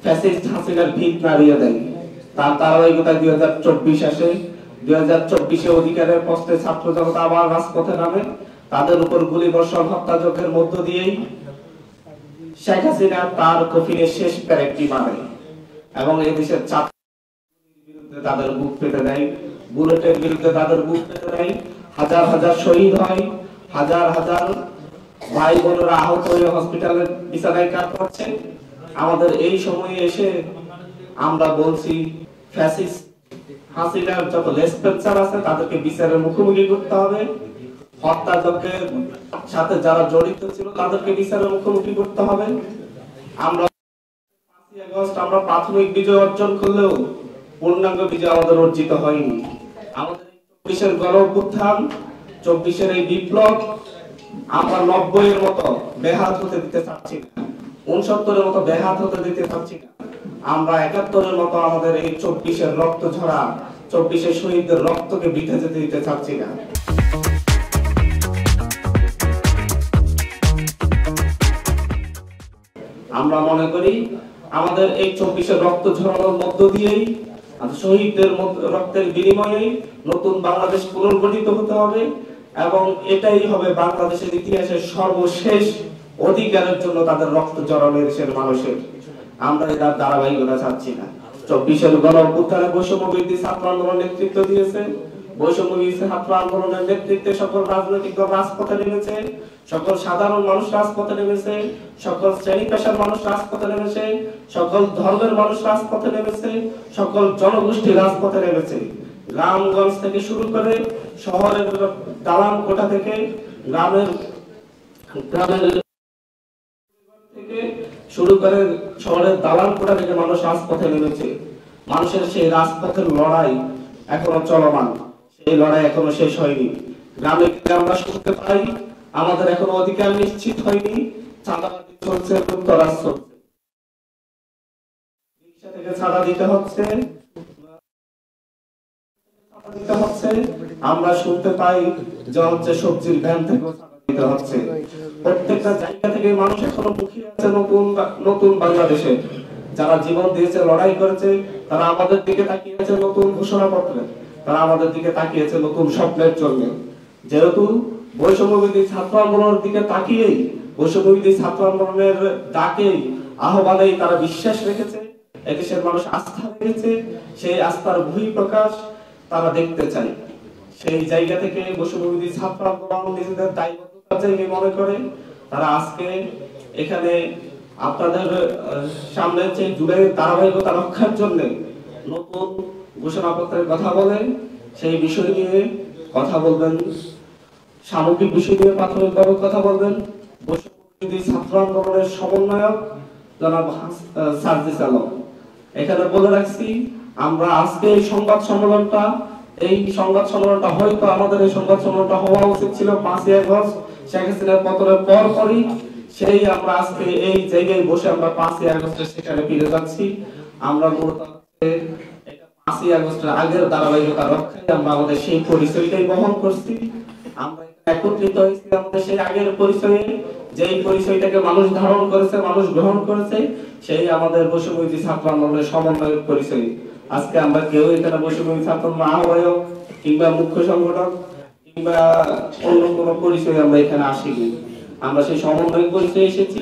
Fascist হাসিনার ভিত নাড়িয়ে দেয়। তার ধারাবাহিকতায় 2024 আসে। 2024-এ অধিকারের প্রশ্নে ছাত্র জনতা আবার রাজপথে নামে। তাদের উপর গুলি বর্ষণ হত্যাযজ্ঞের মধ্য দিয়েই শেখ হাসিনা তার কফিনের শেষ প্যারেকটি মারে এবং এই দেশের বিরুদ্ধে তাদের বুক পেতে দেয়, বুলেটের বিরুদ্ধে তাদের বুক পেতে দেয়। হাজার হাজার শহীদ হয়, হাজার হাজার ভাই বোনেরা আহত হয়ে হসপিটালের বিছানায় কাতরাচ্ছে। আমাদের এই সময়ে এসে আমরা বলছি ফ্যাসিস্ট হাসিনার যত লেসপেন্সার আছে তাদেরকে বিচারের মুখোমুখি করতে হবে। হত্যাযজ্ঞের সাথে যারা জড়িত ছিল তাদেরকে বিচারের মুখোমুখি করতে হবে। আমরা 5ই আগস্ট আমরা প্রাথমিক বিজয় অর্জন করলেও পূর্ণাঙ্গ বিজয় আমাদের অর্জিত হয়নি। আমাদের 24-এর গণ অভ্যুত্থান, 24-এর এই বিপ্লব আমরা 90-এর মতো বেহাত হতে দিতে চাচ্ছি না, 69-এর মতো বেহাত হতে দিতে চাচ্ছি না। আমরা 71-এর মতো আমাদের এই 24-এর রক্ত ঝরা, 24-এর শহীদদের রক্তকে বৃথা যেতে দিতে চাচ্ছি না। আমরা মনে করি আমাদের এই 24-এর রক্ত ঝরানোর মধ্য দিয়েই, শহীদদের রক্তের বিনিময়ে নতুন বাংলাদেশ পুনর্গঠিত হতে হবে এবং এটাই হবে বাংলাদেশের ইতিহাসের সর্বশেষ অধিকারের জন্য তাদের রক্ত ঝরানো দেশের মানুষের। আমরা এটার ধারাবাহিকতা চাচ্ছি না। 24-এর গণ অভ্যুত্থানে বৈষম্যবিরোধী ছাত্র আন্দোলন নেতৃত্ব দিয়েছে। বৈষম্যবিরোধী ছাত্র আন্দোলনের নেতৃত্বে সকল রাজনৈতিক দল রাজপথে নেমেছে, সকল সাধারণ মানুষ রাজপথে নেমেছে, সকল শ্রেণী পেশার মানুষ রাজপথে নেমেছে, সকল ধর্মের মানুষ রাজপথে নেমেছে, সকল জনগোষ্ঠী রাজপথে নেমেছে। গ্রামগঞ্জ থেকে শুরু করে শহরের দালান কোঠা থেকে গ্রামের থেকে শুরু করে শহরের দালান কোঠা থেকে মানুষ রাজপথে নেমেছে। মানুষের সেই রাজপথের লড়াই এখনো চলমান, সেই লড়াই এখনো শেষ হয়নি। গ্রামে আমরা শুনতে পাই আমাদের এখনো অধিকার নিশ্চিত হয়নি, চাঁদাবাজি চলছে, লুটতরাজ চলছে, রিকশা থেকে চাঁদা দিতে হচ্ছে। আমরা শুনতে পাই যে হচ্ছে সবজির ভ্যান থেকে চাঁদা দিতে হচ্ছে। প্রত্যেকটা জায়গা থেকে মানুষ এখনো মুখিয়ে আছে নতুন বাংলাদেশে। যারা জীবন দিয়েছে, লড়াই করেছে, তারা আমাদের দিকে তাকিয়ে আছে নতুন ঘোষণাপত্রে, তারা আমাদের দিকে তাকিয়েছে নতুন স্বপ্নের জন্য। যেহেতু বৈষম্যবিরোধী ছাত্র আন্দোলনের দিকে তাকিয়েই, বৈষম্যবিরোধী ছাত্র আন্দোলনের ডাকেই, আহ্বানেই তারা বিশ্বাস রেখেছে, এদেশের মানুষ আস্থা রেখেছে, সেই আস্থার বহিঃপ্রকাশ তারা দেখতে চায়। সেই জায়গা থেকে বৈষম্যবিরোধী ছাত্র আন্দোলন নিজেদের দায়বদ্ধতার জায়গা মনে করে তারা আজকে এখানে আপনাদের সামনে যে জুলাইয়ের ধারাবাহিকতা রক্ষার জন্য নতুন ঘোষণাপত্রের কথা বলেন, সেই বিষয় নিয়ে কথা বলবেন, সামগ্রিক বিষয় নিয়ে প্রাথমিকভাবে কথা বলবেন বৈষম্যবিরোধী ছাত্র আন্দোলনের সমন্বয়ক জনাব সার্জিস আলম। এখানে বলে রাখছি আমরা আজকে এই সংবাদ সম্মেলনটা হয়তো আমাদের এই সংবাদ সম্মেলনটা হওয়া উচিত ছিল 5ই আগস্ট শেখ হাসিনার পতনের পরই। সেই আমরা আজকে এই জায়গায় বসে আমরা 5ই আগস্টের সেখানে ফিরে যাচ্ছি। আমরা মূলত 5ই আগস্টের আগের ধারাবাহিকতা রক্ষায় আমরা আমাদের সেই পরিচয়টাই বহন করছি। আমরা একত্রিত হয়েছি আমাদের সেই আগের পরিচয়ে, যেই পরিচয়টাকে মানুষ ধারণ করেছে, মানুষ গ্রহণ করেছে, সেই আমাদের বৈষম্যবিরোধী ছাত্র আন্দোলনের সমন্বয়ের পরিচয়। আজকে আমরা কেউ এখানে বৈষম্যবিরোধী ছাত্র আহ্বায়ক কিংবা মুখ্য সংগঠক কিংবা অন্য কোনো পরিচয় আমরা এখানে আসিনি, আমরা সেই সমন্বয়ের পরিচয়ে এসেছি।